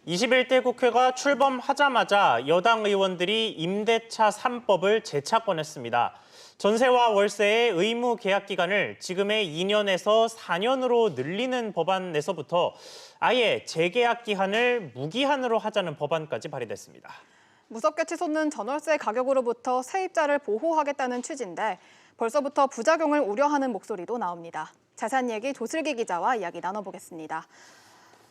21대 국회가 출범하자마자 여당 의원들이 임대차 3법을 재차권했습니다. 전세와 월세의 의무 계약 기간을 지금의 2년에서 4년으로 늘리는 법안에서부터 아예 재계약 기한을 무기한으로 하자는 법안까지 발의됐습니다. 무섭게 치솟는 전월세 가격으로부터 세입자를 보호하겠다는 취지인데 벌써부터 부작용을 우려하는 목소리도 나옵니다. 자세한 얘기 조슬기 기자와 이야기 나눠보겠습니다.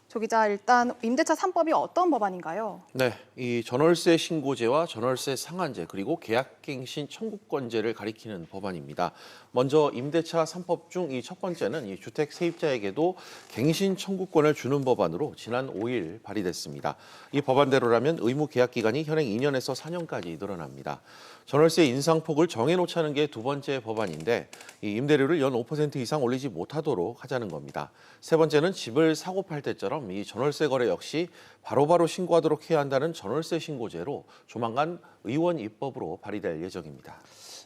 조 기자, 일단 임대차 3법이 어떤 법안인가요? 네, 이 전월세 신고제와 전월세 상한제 그리고 계약갱신 청구권제를 가리키는 법안입니다. 먼저 임대차 3법 중 이 첫 번째는 이 주택 세입자에게도 갱신 청구권을 주는 법안으로 지난 5일 발의됐습니다. 이 법안대로라면 의무 계약 기간이 현행 2년에서 4년까지 늘어납니다. 전월세 인상폭을 정해놓자는 게 두 번째 법안인데 이 임대료를 연 5% 이상 올리지 못하도록 하자는 겁니다. 세 번째는 집을 사고 팔 때처럼 이 전월세 거래 역시 바로바로 신고하도록 해야 한다는 전월세 신고제로 조만간 의원 입법으로 발의될 예정입니다.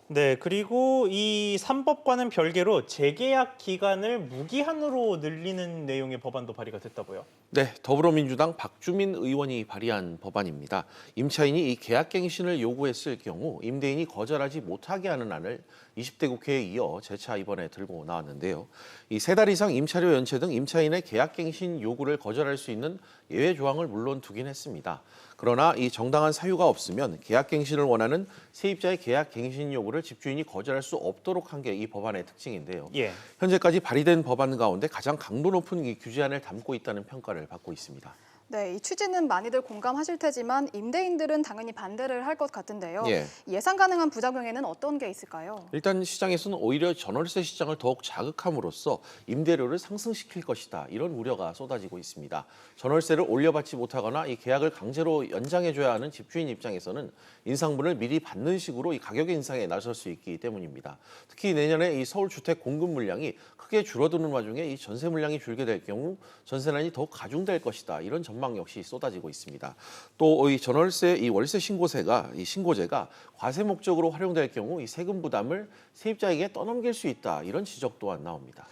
네, 그리고 이 3법과는 별개로 재계약 기간을 무기한으로 늘리는 내용의 법안도 발의가 됐다고요? 네, 더불어민주당 박주민 의원이 발의한 법안입니다. 임차인이 이 계약갱신을 요구했을 경우 임대인이 거절하지 못하게 하는 안을 20대 국회에 이어 재차 이번에 들고 나왔는데요. 이 3달 이상 임차료 연체 등 임차인의 계약갱신 요구를 거절할 수 있는 예외 조항을 물론 두긴 했습니다. 그러나 이 정당한 사유가 없으면 계약갱신을 원하는 세입자의 계약갱신 요구를 집주인이 거절할 수 없도록 한 게 이 법안의 특징인데요. 예. 현재까지 발의된 법안 가운데 가장 강도 높은 이 규제안을 담고 있다는 평가를 받고 있습니다. 네, 이 취지는 많이들 공감하실 테지만 임대인들은 당연히 반대를 할 것 같은데요. 예상 가능한 부작용에는 어떤 게 있을까요? 일단 시장에서는 오히려 전월세 시장을 더욱 자극함으로써 임대료를 상승시킬 것이다. 이런 우려가 쏟아지고 있습니다. 전월세를 올려받지 못하거나 이 계약을 강제로 연장해줘야 하는 집주인 입장에서는 인상분을 미리 받는 식으로 이 가격 인상에 나설 수 있기 때문입니다. 특히 내년에 이 서울 주택 공급 물량이 크게 줄어드는 와중에 이 전세 물량이 줄게 될 경우 전세난이 더욱 가중될 것이다. 이런 전망 역시 쏟아지고 있습니다. 또 이 전월세 이 월세 신고제가 과세 목적으로 활용될 경우 이 세금 부담을 세입자에게 떠넘길 수 있다. 이런 지적 또한 나옵니다.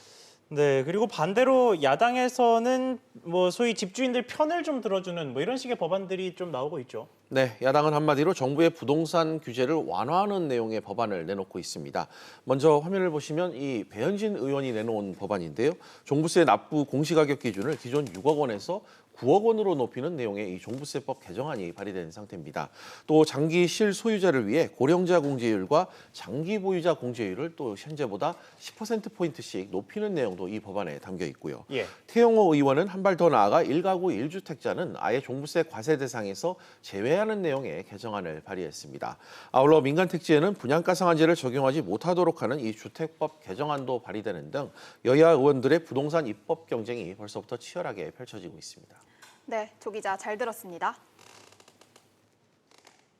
네, 그리고 반대로 야당에서는 소위 집주인들 편을 좀 들어주는 이런 식의 법안들이 좀 나오고 있죠. 네, 야당은 한마디로 정부의 부동산 규제를 완화하는 내용의 법안을 내놓고 있습니다. 먼저 화면을 보시면 이 배현진 의원이 내놓은 법안인데요. 종부세 납부 공시가격 기준을 기존 6억 원에서 9억 원으로 높이는 내용의 이 종부세법 개정안이 발의된 상태입니다. 또 장기 실소유자를 위해 고령자 공제율과 장기 보유자 공제율을 또 현재보다 10%포인트씩 높이는 내용도 이 법안에 담겨 있고요. 예. 태영호 의원은 한 발 더 나아가 1가구 1주택자는 아예 종부세 과세 대상에서 제외하는 내용의 개정안을 발의했습니다. 아울러 민간택지에는 분양가 상한제를 적용하지 못하도록 하는 이 주택법 개정안도 발의되는 등 여야 의원들의 부동산 입법 경쟁이 벌써부터 치열하게 펼쳐지고 있습니다. 네, 조 기자 잘 들었습니다.